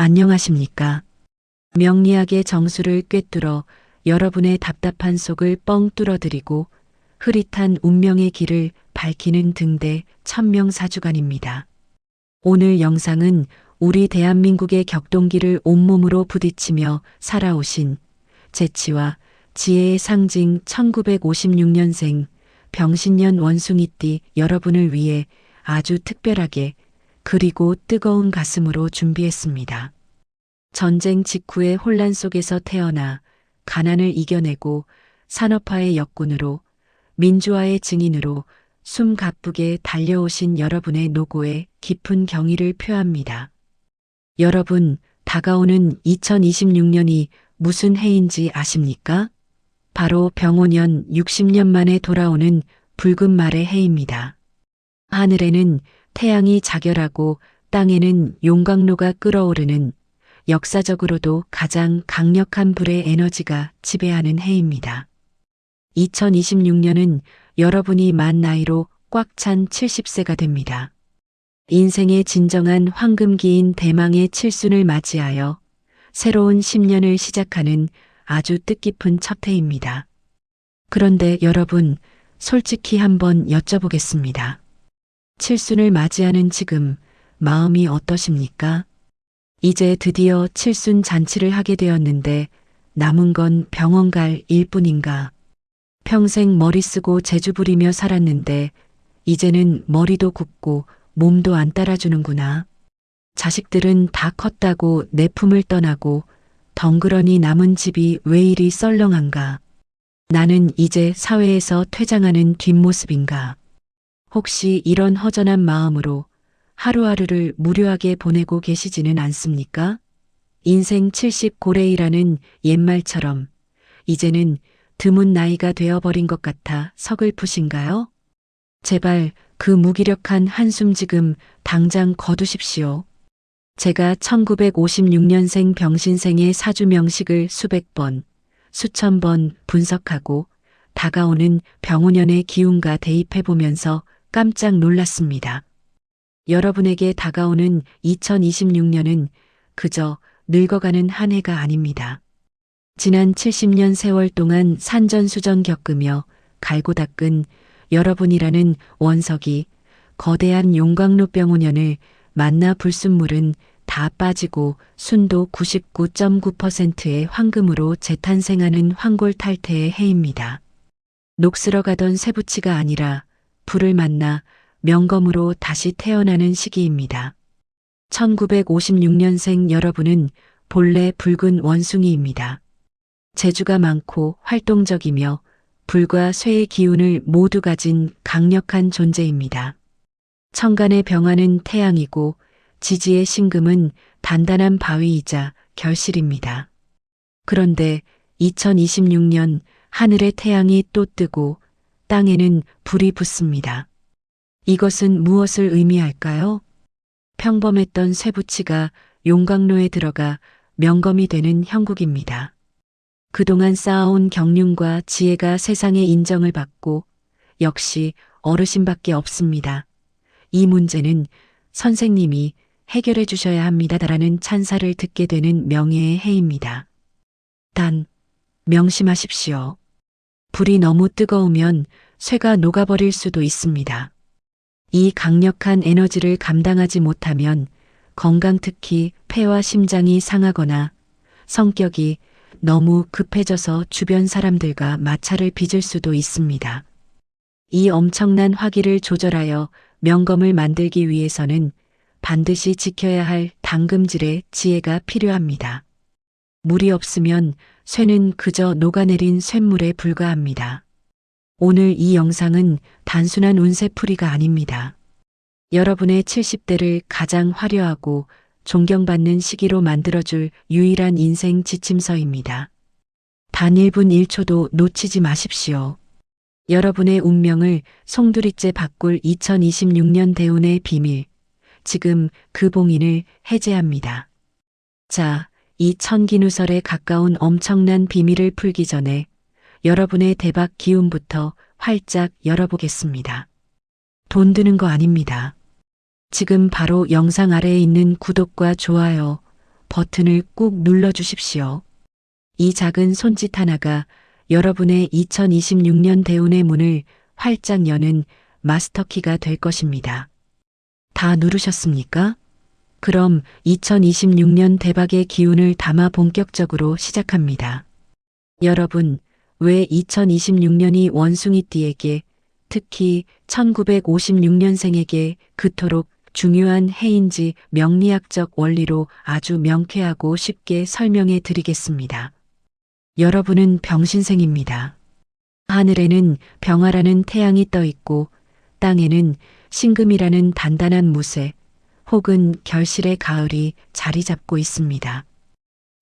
안녕하십니까? 명리학의 정수를 꿰뚫어 여러분의 답답한 속을 뻥 뚫어드리고 흐릿한 운명의 길을 밝히는 등대 천명사주간입니다. 오늘 영상은 우리 대한민국의 격동기를 온몸으로 부딪히며 살아오신 재치와 지혜의 상징 1956년생 병신년 원숭이띠 여러분을 위해 아주 특별하게 그리고 뜨거운 가슴으로 준비했습니다. 전쟁 직후의 혼란 속에서 태어나 가난을 이겨내고 산업화의 역군으로 민주화의 증인으로 숨 가쁘게 달려오신 여러분의 노고에 깊은 경의를 표합니다. 여러분, 다가오는 2026년이 무슨 해인지 아십니까? 바로 병오년 60년 만에 돌아오는 붉은 말의 해입니다. 하늘에는 태양이 자결하고 땅에는 용광로가 끓어오르는 역사적으로도 가장 강력한 불의 에너지가 지배하는 해입니다. 2026년은 여러분이 만 나이로 꽉 찬 70세가 됩니다. 인생의 진정한 황금기인 대망의 칠순을 맞이하여 새로운 10년을 시작하는 아주 뜻깊은 첫 해입니다. 그런데 여러분, 솔직히 한번 여쭤보겠습니다. 칠순을 맞이하는 지금 마음이 어떠십니까? 이제 드디어 칠순 잔치를 하게 되었는데 남은 건 병원 갈 일뿐인가? 평생 머리 쓰고 재주 부리며 살았는데 이제는 머리도 굽고 몸도 안 따라주는구나. 자식들은 다 컸다고 내 품을 떠나고 덩그러니 남은 집이 왜 이리 썰렁한가? 나는 이제 사회에서 퇴장하는 뒷모습인가? 혹시 이런 허전한 마음으로 하루하루를 무료하게 보내고 계시지는 않습니까? 인생 70 고래이라는 옛말처럼 이제는 드문 나이가 되어버린 것 같아 서글프신가요? 제발 그 무기력한 한숨 지금 당장 거두십시오. 제가 1956년생 병신생의 사주 명식을 수백 번, 수천 번 분석하고 다가오는 병오년의 기운과 대입해보면서 깜짝 놀랐습니다. 여러분에게 다가오는 2026년은 그저 늙어가는 한 해가 아닙니다. 지난 70년 세월 동안 산전수전 겪으며 갈고 닦은 여러분이라는 원석이 거대한 용광로 병오년을 만나 불순물은 다 빠지고 순도 99.9%의 황금으로 재탄생하는 황골탈태의 해입니다. 녹슬어가던 쇠붙이가 아니라 불을 만나 명검으로 다시 태어나는 시기입니다. 1956년생 여러분은 본래 붉은 원숭이입니다. 재주가 많고 활동적이며 불과 쇠의 기운을 모두 가진 강력한 존재입니다. 천간의 병화는 태양이고 지지의 신금은 단단한 바위이자 결실입니다. 그런데 2026년 하늘의 태양이 또 뜨고 땅에는 불이 붙습니다. 이것은 무엇을 의미할까요? 평범했던 쇠붙이가 용광로에 들어가 명검이 되는 형국입니다. 그동안 쌓아온 경륜과 지혜가 세상의 인정을 받고 역시 어르신밖에 없습니다. 이 문제는 선생님이 해결해 주셔야 합니다라는 찬사를 듣게 되는 명예의 해입니다. 단, 명심하십시오. 불이 너무 뜨거우면 쇠가 녹아버릴 수도 있습니다. 이 강력한 에너지를 감당하지 못하면 건강 특히 폐와 심장이 상하거나 성격이 너무 급해져서 주변 사람들과 마찰을 빚을 수도 있습니다. 이 엄청난 화기를 조절하여 명검을 만들기 위해서는 반드시 지켜야 할 당금질의 지혜가 필요합니다. 물이 없으면 쇠는 그저 녹아내린 쇳물에 불과합니다. 오늘 이 영상은 단순한 운세풀이가 아닙니다. 여러분의 70대를 가장 화려하고 존경받는 시기로 만들어줄 유일한 인생 지침서입니다. 단 1분 1초도 놓치지 마십시오. 여러분의 운명을 송두리째 바꿀 2026년 대운의 비밀, 지금 그 봉인을 해제합니다. 자, 이 천기누설에 가까운 엄청난 비밀을 풀기 전에 여러분의 대박 기운부터 활짝 열어보겠습니다. 돈 드는 거 아닙니다. 지금 바로 영상 아래에 있는 구독과 좋아요, 버튼을 꾹 눌러주십시오. 이 작은 손짓 하나가 여러분의 2026년 대운의 문을 활짝 여는 마스터키가 될 것입니다. 다 누르셨습니까? 그럼 2026년 대박의 기운을 담아 본격적으로 시작합니다. 여러분, 왜 2026년이 원숭이띠에게, 특히 1956년생에게 그토록 중요한 해인지 명리학적 원리로 아주 명쾌하고 쉽게 설명해 드리겠습니다. 여러분은 병신생입니다. 하늘에는 병화라는 태양이 떠 있고 땅에는 신금이라는 단단한 무쇠 혹은 결실의 가을이 자리 잡고 있습니다.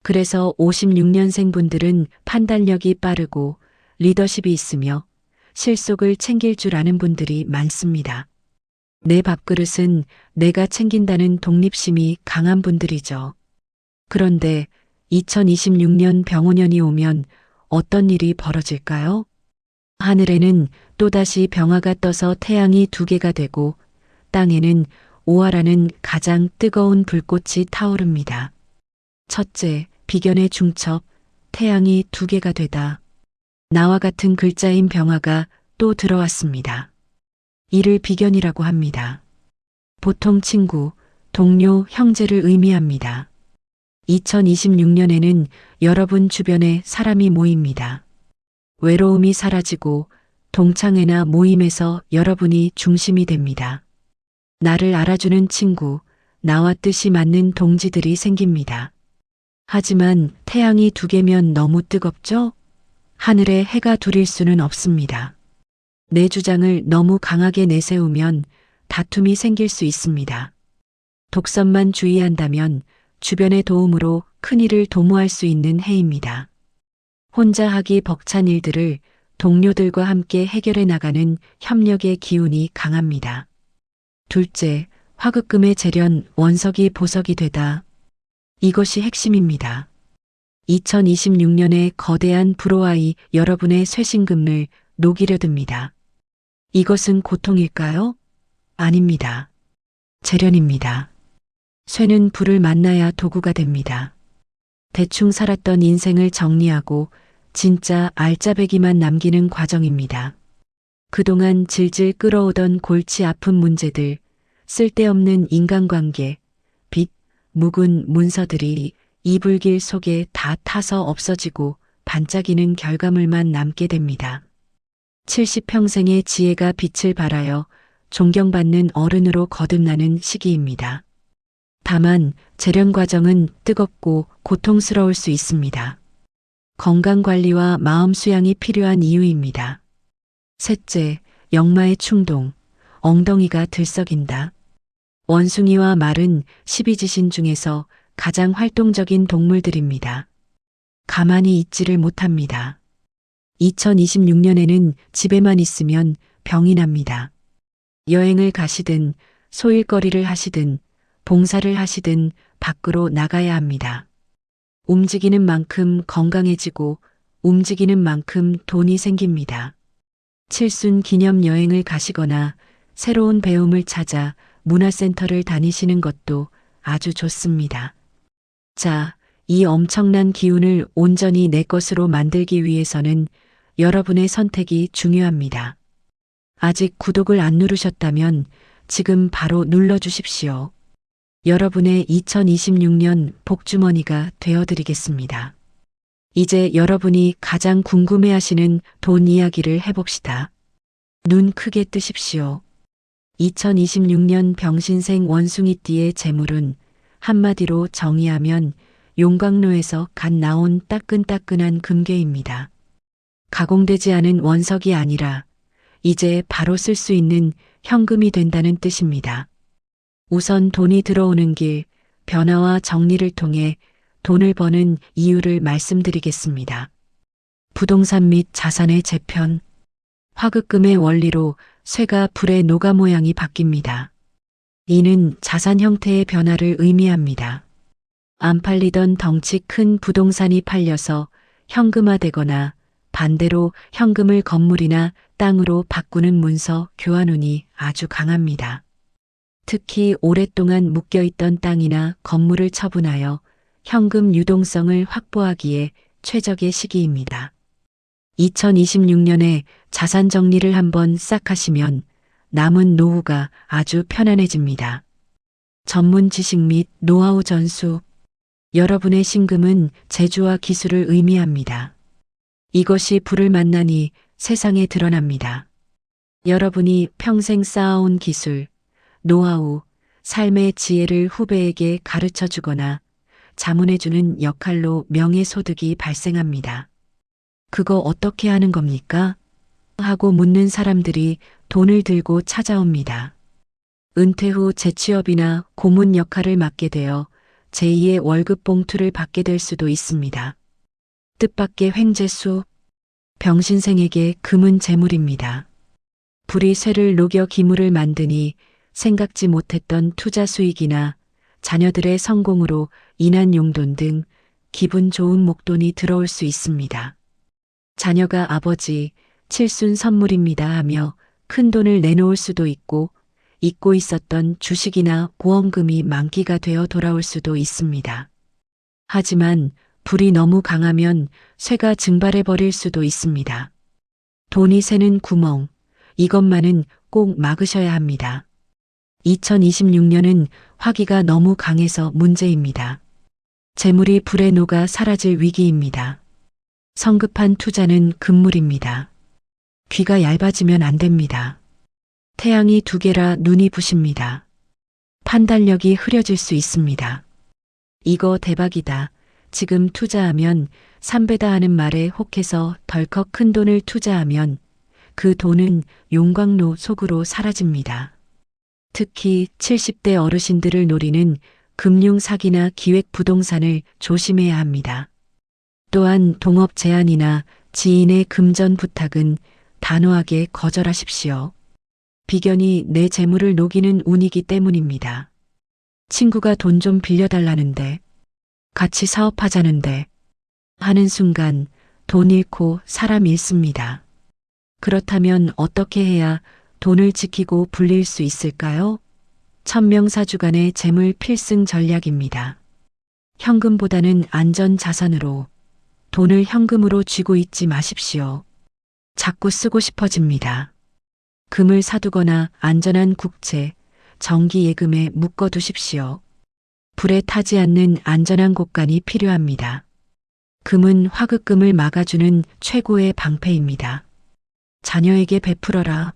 그래서 56년생 분들은 판단력이 빠르고 리더십이 있으며 실속을 챙길 줄 아는 분들이 많습니다. 내 밥그릇은 내가 챙긴다는 독립심이 강한 분들이죠. 그런데 2026년 병오년이 오면 어떤 일이 벌어질까요? 하늘에는 또다시 병화가 떠서 태양이 두 개가 되고 땅에는 오화라는 가장 뜨거운 불꽃이 타오릅니다. 첫째, 비견의 중첩, 태양이 두 개가 되다. 나와 같은 글자인 병화가 또 들어왔습니다. 이를 비견이라고 합니다. 보통 친구, 동료, 형제를 의미합니다. 2026년에는 여러분 주변에 사람이 모입니다. 외로움이 사라지고 동창회나 모임에서 여러분이 중심이 됩니다. 나를 알아주는 친구, 나와 뜻이 맞는 동지들이 생깁니다. 하지만 태양이 두 개면 너무 뜨겁죠? 하늘에 해가 둘일 수는 없습니다. 내 주장을 너무 강하게 내세우면 다툼이 생길 수 있습니다. 독선만 주의한다면 주변의 도움으로 큰일을 도모할 수 있는 해입니다. 혼자 하기 벅찬 일들을 동료들과 함께 해결해 나가는 협력의 기운이 강합니다. 둘째, 화급금의 재련, 원석이 보석이 되다. 이것이 핵심입니다. 2026년의 거대한 불호와이 여러분의 쇠신금을 녹이려 듭니다. 이것은 고통일까요? 아닙니다. 재련입니다. 쇠는 불을 만나야 도구가 됩니다. 대충 살았던 인생을 정리하고 진짜 알짜배기만 남기는 과정입니다. 그동안 질질 끌어오던 골치 아픈 문제들, 쓸데없는 인간관계, 빚, 묵은 문서들이 이불길 속에 다 타서 없어지고 반짝이는 결과물만 남게 됩니다. 70평생의 지혜가 빛을 발하여 존경받는 어른으로 거듭나는 시기입니다. 다만 재련 과정은 뜨겁고 고통스러울 수 있습니다. 건강관리와 마음 수양이 필요한 이유입니다. 셋째, 역마의 충동, 엉덩이가 들썩인다. 원숭이와 말은 12지신 중에서 가장 활동적인 동물들입니다. 가만히 있지를 못합니다. 2026년에는 집에만 있으면 병이 납니다. 여행을 가시든 소일거리를 하시든 봉사를 하시든 밖으로 나가야 합니다. 움직이는 만큼 건강해지고 움직이는 만큼 돈이 생깁니다. 칠순 기념 여행을 가시거나 새로운 배움을 찾아 문화센터를 다니시는 것도 아주 좋습니다. 자, 이 엄청난 기운을 온전히 내 것으로 만들기 위해서는 여러분의 선택이 중요합니다. 아직 구독을 안 누르셨다면 지금 바로 눌러주십시오. 여러분의 2026년 복주머니가 되어드리겠습니다. 이제 여러분이 가장 궁금해하시는 돈 이야기를 해봅시다. 눈 크게 뜨십시오. 2026년 병신생 원숭이띠의 재물은 한마디로 정의하면 용광로에서 갓 나온 따끈따끈한 금괴입니다. 가공되지 않은 원석이 아니라 이제 바로 쓸 수 있는 현금이 된다는 뜻입니다. 우선 돈이 들어오는 길, 변화와 정리를 통해 돈을 버는 이유를 말씀드리겠습니다. 부동산 및 자산의 재편, 화급금의 원리로 쇠가 불에 녹아 모양이 바뀝니다. 이는 자산 형태의 변화를 의미합니다. 안 팔리던 덩치 큰 부동산이 팔려서 현금화되거나 반대로 현금을 건물이나 땅으로 바꾸는 문서 교환운이 아주 강합니다. 특히 오랫동안 묶여있던 땅이나 건물을 처분하여 현금 유동성을 확보하기에 최적의 시기입니다. 2026년에 자산 정리를 한번 싹 하시면 남은 노후가 아주 편안해집니다. 전문 지식 및 노하우 전수. 여러분의 신금은 재주와 기술을 의미합니다. 이것이 불을 만나니 세상에 드러납니다. 여러분이 평생 쌓아온 기술, 노하우, 삶의 지혜를 후배에게 가르쳐 주거나 자문해주는 역할로 명예소득이 발생합니다. 그거 어떻게 하는 겁니까? 하고 묻는 사람들이 돈을 들고 찾아옵니다. 은퇴 후 재취업이나 고문 역할을 맡게 되어 제2의 월급 봉투를 받게 될 수도 있습니다. 뜻밖의 횡재수. 병신생에게 금은 재물입니다. 불이 쇠를 녹여 기물을 만드니 생각지 못했던 투자 수익이나 자녀들의 성공으로 인한 용돈 등 기분 좋은 목돈이 들어올 수 있습니다. 자녀가 아버지, 칠순 선물입니다 하며 큰 돈을 내놓을 수도 있고 잊고 있었던 주식이나 보험금이 만기가 되어 돌아올 수도 있습니다. 하지만 불이 너무 강하면 쇠가 증발해 버릴 수도 있습니다. 돈이 새는 구멍, 이것만은 꼭 막으셔야 합니다. 2026년은 화기가 너무 강해서 문제입니다. 재물이 불에 녹아 사라질 위기입니다. 성급한 투자는 금물입니다. 귀가 얇아지면 안 됩니다. 태양이 2개라 눈이 부십니다. 판단력이 흐려질 수 있습니다. 이거 대박이다. 지금 투자하면 3배다 하는 말에 혹해서 덜컥 큰 돈을 투자하면 그 돈은 용광로 속으로 사라집니다. 특히 70대 어르신들을 노리는 금융 사기나 기획 부동산을 조심해야 합니다. 또한 동업 제안이나 지인의 금전 부탁은 단호하게 거절하십시오. 비견이 내 재물을 녹이는 운이기 때문입니다. 친구가 돈 좀 빌려달라는데, 같이 사업하자는데 하는 순간 돈 잃고 사람 잃습니다. 그렇다면 어떻게 해야 돈을 지키고 불릴 수 있을까요? 천명사주간의 재물 필승 전략입니다. 현금보다는 안전 자산으로, 돈을 현금으로 쥐고 있지 마십시오. 자꾸 쓰고 싶어집니다. 금을 사두거나 안전한 국채, 정기예금에 묶어두십시오. 불에 타지 않는 안전한 곳간이 필요합니다. 금은 화급금을 막아주는 최고의 방패입니다. 자녀에게 베풀어라.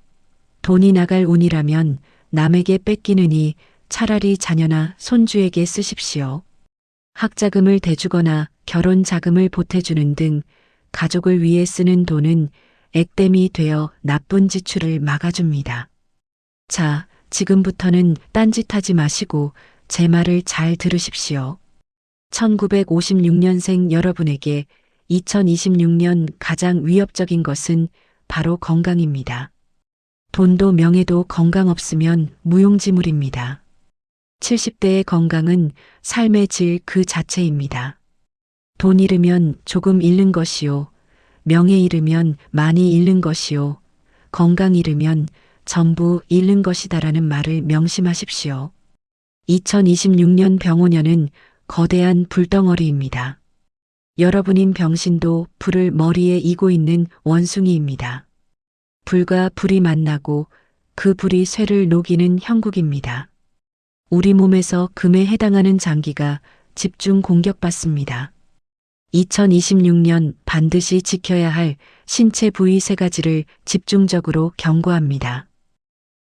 돈이 나갈 운이라면 남에게 뺏기느니 차라리 자녀나 손주에게 쓰십시오. 학자금을 대주거나 결혼 자금을 보태주는 등 가족을 위해 쓰는 돈은 액땜이 되어 나쁜 지출을 막아줍니다. 자, 지금부터는 딴짓하지 마시고 제 말을 잘 들으십시오. 1956년생 여러분에게 2026년 가장 위협적인 것은 바로 건강입니다. 돈도 명예도 건강 없으면 무용지물입니다. 70대의 건강은 삶의 질 그 자체입니다. 돈 잃으면 조금 잃는 것이요. 명예 잃으면 많이 잃는 것이요. 건강 잃으면 전부 잃는 것이다라는 말을 명심하십시오. 2026년 병오년은 거대한 불덩어리입니다. 여러분인 병신도 불을 머리에 이고 있는 원숭이입니다. 불과 불이 만나고 그 불이 쇠를 녹이는 형국입니다. 우리 몸에서 금에 해당하는 장기가 집중 공격받습니다. 2026년 반드시 지켜야 할 신체 부위 3가지를 집중적으로 경고합니다.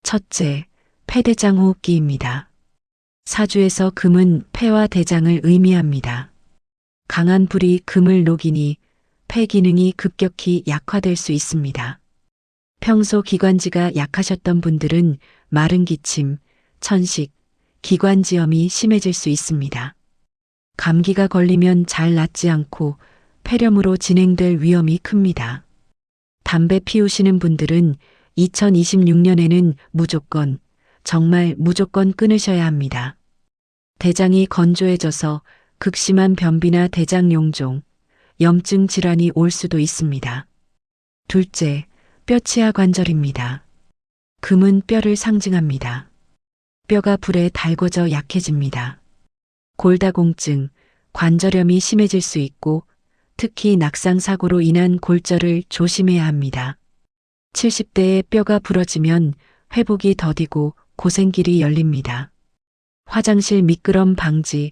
첫째, 폐대장 호흡기입니다. 사주에서 금은 폐와 대장을 의미합니다. 강한 불이 금을 녹이니 폐 기능이 급격히 약화될 수 있습니다. 평소 기관지가 약하셨던 분들은 마른 기침, 천식, 기관지염이 심해질 수 있습니다. 감기가 걸리면 잘 낫지 않고 폐렴으로 진행될 위험이 큽니다. 담배 피우시는 분들은 2026년에는 무조건, 정말 무조건 끊으셔야 합니다. 대장이 건조해져서 극심한 변비나 대장 용종, 염증 질환이 올 수도 있습니다. 둘째, 뼈치아 관절입니다. 금은 뼈를 상징합니다. 뼈가 불에 달궈져 약해집니다. 골다공증, 관절염이 심해질 수 있고 특히 낙상 사고로 인한 골절을 조심해야 합니다. 70대에 뼈가 부러지면 회복이 더디고 고생길이 열립니다. 화장실 미끄럼 방지,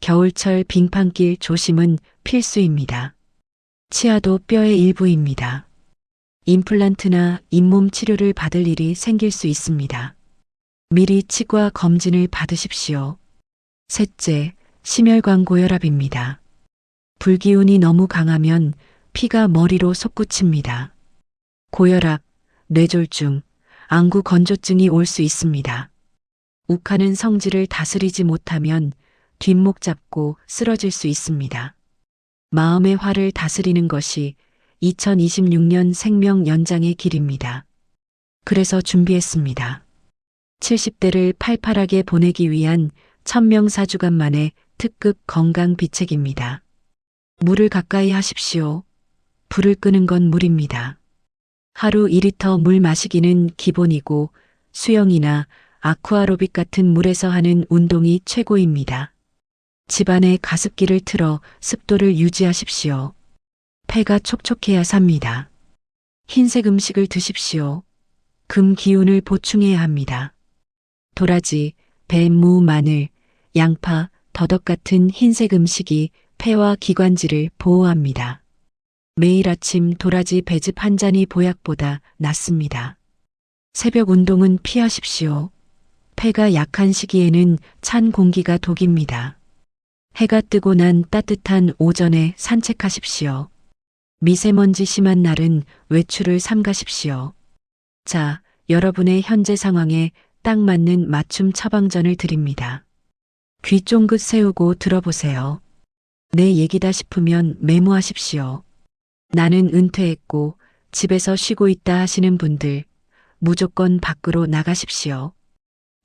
겨울철 빙판길 조심은 필수입니다. 치아도 뼈의 일부입니다. 임플란트나 잇몸 치료를 받을 일이 생길 수 있습니다. 미리 치과 검진을 받으십시오. 셋째, 심혈관 고혈압입니다. 불기운이 너무 강하면 피가 머리로 솟구칩니다. 고혈압, 뇌졸중, 안구 건조증이 올 수 있습니다. 욱하는 성질을 다스리지 못하면 뒷목 잡고 쓰러질 수 있습니다. 마음의 화를 다스리는 것이 2026년 생명 연장의 길입니다. 그래서 준비했습니다. 70대를 팔팔하게 보내기 위한 천명사주간만의 특급 건강 비책입니다. 물을 가까이 하십시오. 불을 끄는 건 물입니다. 하루 2리터 물 마시기는 기본이고 수영이나 아쿠아로빅 같은 물에서 하는 운동이 최고입니다. 집안에 가습기를 틀어 습도를 유지하십시오. 폐가 촉촉해야 삽니다. 흰색 음식을 드십시오. 금 기운을 보충해야 합니다. 도라지, 배, 무, 마늘, 양파, 더덕 같은 흰색 음식이 폐와 기관지를 보호합니다. 매일 아침 도라지 배즙 한 잔이 보약보다 낫습니다. 새벽 운동은 피하십시오. 폐가 약한 시기에는 찬 공기가 독입니다. 해가 뜨고 난 따뜻한 오전에 산책하십시오. 미세먼지 심한 날은 외출을 삼가십시오. 자, 여러분의 현재 상황에 딱 맞는 맞춤 처방전을 드립니다. 귀 쫑긋 세우고 들어보세요. 내 얘기다 싶으면 메모하십시오. 나는 은퇴했고 집에서 쉬고 있다 하시는 분들 무조건 밖으로 나가십시오.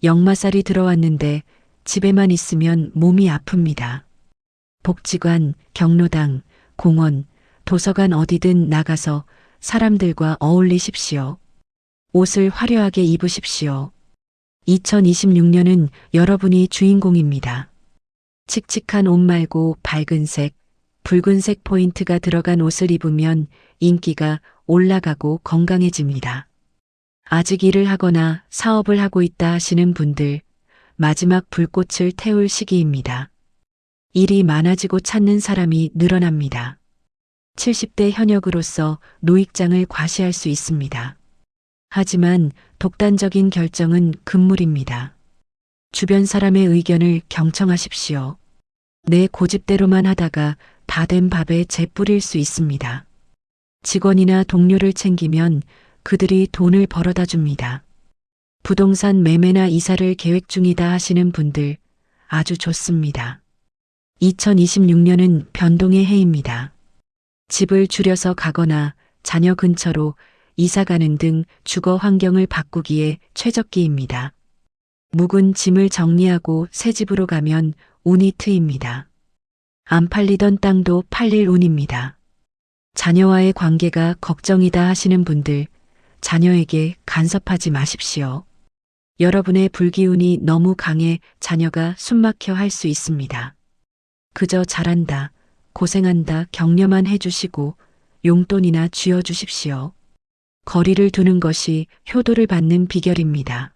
역마살이 들어왔는데 집에만 있으면 몸이 아픕니다. 복지관, 경로당, 공원, 도서관 어디든 나가서 사람들과 어울리십시오. 옷을 화려하게 입으십시오. 2026년은 여러분이 주인공입니다. 칙칙한 옷 말고 밝은색, 붉은색 포인트가 들어간 옷을 입으면 인기가 올라가고 건강해집니다. 아직 일을 하거나 사업을 하고 있다 하시는 분들, 마지막 불꽃을 태울 시기입니다. 일이 많아지고 찾는 사람이 늘어납니다. 70대 현역으로서 노익장을 과시할 수 있습니다. 하지만 독단적인 결정은 금물입니다. 주변 사람의 의견을 경청하십시오. 내 고집대로만 하다가 다 된 밥에 재 뿌릴 수 있습니다. 직원이나 동료를 챙기면 그들이 돈을 벌어다 줍니다. 부동산 매매나 이사를 계획 중이다 하시는 분들 아주 좋습니다. 2026년은 변동의 해입니다. 집을 줄여서 가거나 자녀 근처로 이사 가는 등 주거 환경을 바꾸기에 최적기입니다. 묵은 짐을 정리하고 새 집으로 가면 운이 트입니다. 안 팔리던 땅도 팔릴 운입니다. 자녀와의 관계가 걱정이다 하시는 분들, 자녀에게 간섭하지 마십시오. 여러분의 불기운이 너무 강해 자녀가 숨막혀 할 수 있습니다. 그저 잘한다, 고생한다 격려만 해주시고 용돈이나 쥐어주십시오. 거리를 두는 것이 효도를 받는 비결입니다.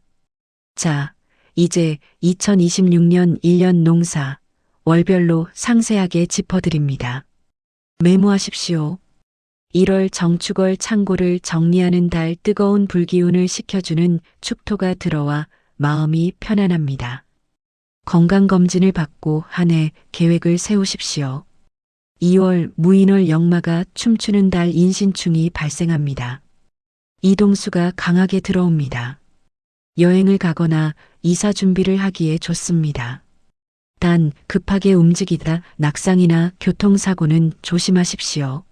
자, 이제 2026년 1년 농사, 월별로 상세하게 짚어드립니다. 메모하십시오. 1월 정축월 창고를 정리하는 달 뜨거운 불기운을 식혀주는 축토가 들어와 마음이 편안합니다. 건강검진을 받고 한 해 계획을 세우십시오. 2월 무인월 역마가 춤추는 달 인신충이 발생합니다. 이동수가 강하게 들어옵니다. 여행을 가거나 이사 준비를 하기에 좋습니다. 단 급하게 움직이다 낙상이나 교통사고는 조심하십시오.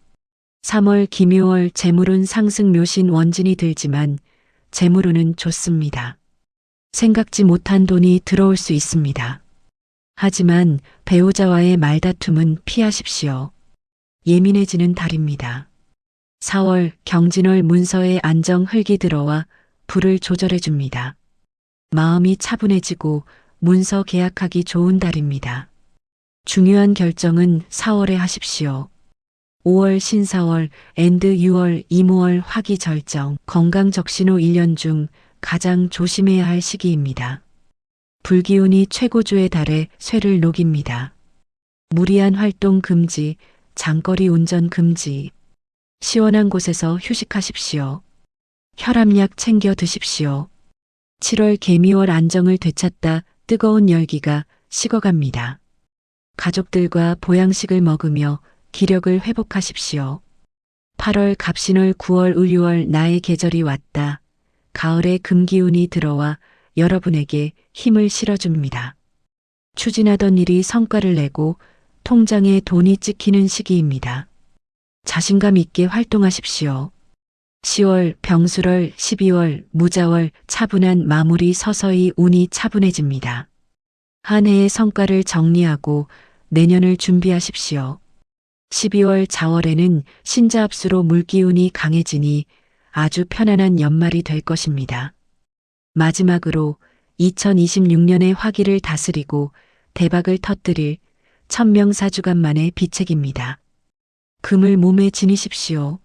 3월 기묘월 재물운 상승 묘신 원진이 들지만 재물운은 좋습니다. 생각지 못한 돈이 들어올 수 있습니다. 하지만 배우자와의 말다툼은 피하십시오. 예민해지는 달입니다. 4월 경진월 문서에 안정 흙이 들어와 불을 조절해 줍니다. 마음이 차분해지고 문서 계약하기 좋은 달입니다. 중요한 결정은 4월에 하십시오. 5월 신사월 앤드 6월 이모월 화기절정 건강적신 후 1년 중 가장 조심해야 할 시기입니다. 불기운이 최고조에 달해 쇠를 녹입니다. 무리한 활동 금지, 장거리 운전 금지. 시원한 곳에서 휴식하십시오. 혈압약 챙겨 드십시오. 7월 개미월 안정을 되찾다 뜨거운 열기가 식어갑니다. 가족들과 보양식을 먹으며 기력을 회복하십시오. 8월 갑신월 9월 을유월 나의 계절이 왔다. 가을의 금기운이 들어와 여러분에게 힘을 실어줍니다. 추진하던 일이 성과를 내고 통장에 돈이 찍히는 시기입니다. 자신감 있게 활동하십시오. 10월 병술월 12월 무자월 차분한 마무리 서서히 운이 차분해집니다. 한 해의 성과를 정리하고 내년을 준비하십시오. 12월 자월에는 신자합수로 물기운이 강해지니 아주 편안한 연말이 될 것입니다. 마지막으로 2026년의 화기를 다스리고 대박을 터뜨릴 천명사주간 만의 비책입니다. 금을 몸에 지니십시오.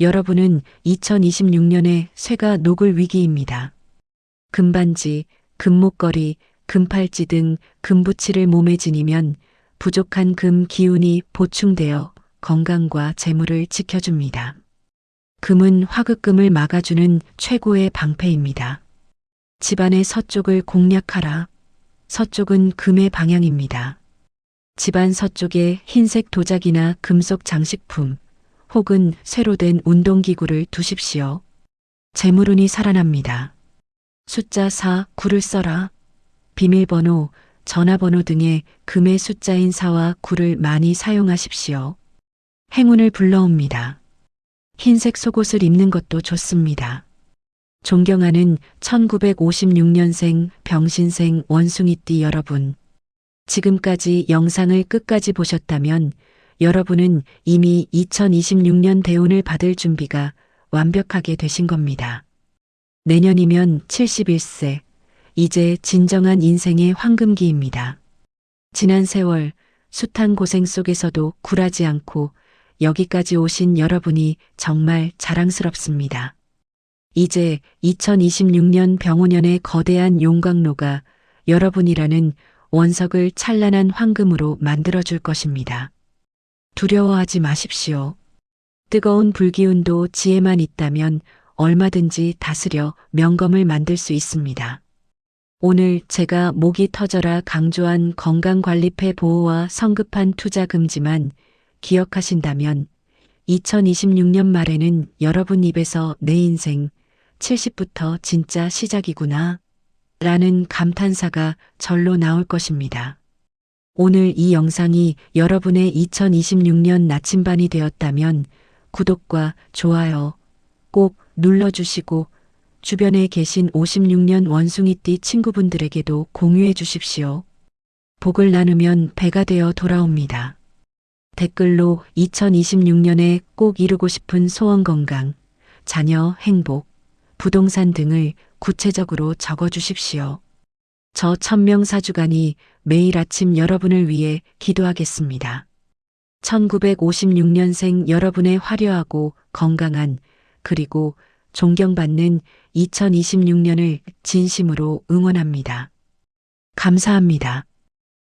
여러분은 2026년에 쇠가 녹을 위기입니다. 금반지, 금목걸이, 금팔찌 등 금부치를 몸에 지니면 부족한 금 기운이 보충되어 건강과 재물을 지켜줍니다. 금은 화급금을 막아주는 최고의 방패입니다. 집안의 서쪽을 공략하라. 서쪽은 금의 방향입니다. 집안 서쪽에 흰색 도자기나 금속 장식품 혹은 쇠로 된 운동기구를 두십시오. 재물운이 살아납니다. 숫자 4, 9를 써라. 비밀번호, 전화번호 등의 금의 숫자인 4와 9를 많이 사용하십시오. 행운을 불러옵니다. 흰색 속옷을 입는 것도 좋습니다. 존경하는 1956년생 병신생 원숭이띠 여러분. 지금까지 영상을 끝까지 보셨다면 여러분은 이미 2026년 대운을 받을 준비가 완벽하게 되신 겁니다. 내년이면 71세. 이제 진정한 인생의 황금기입니다. 지난 세월 숱한 고생 속에서도 굴하지 않고 여기까지 오신 여러분이 정말 자랑스럽습니다. 이제 2026년 병오년의 거대한 용광로가 여러분이라는 원석을 찬란한 황금으로 만들어줄 것입니다. 두려워하지 마십시오. 뜨거운 불기운도 지혜만 있다면 얼마든지 다스려 명검을 만들 수 있습니다. 오늘 제가 목이 터져라 강조한 건강관리패 보호와 성급한 투자 금지만 기억하신다면 2026년 말에는 여러분 입에서 내 인생 70부터 진짜 시작이구나 라는 감탄사가 절로 나올 것입니다. 오늘 이 영상이 여러분의 2026년 나침반이 되었다면 구독과 좋아요 꼭 눌러주시고 주변에 계신 56년 원숭이띠 친구분들에게도 공유해 주십시오. 복을 나누면 배가 되어 돌아옵니다. 댓글로 2026년에 꼭 이루고 싶은 소원 건강, 자녀 행복, 부동산 등을 구체적으로 적어 주십시오. 저 천명사주간이 매일 아침 여러분을 위해 기도하겠습니다. 1956년생 여러분의 화려하고 건강한 그리고 존경받는 2026년을 진심으로 응원합니다. 감사합니다.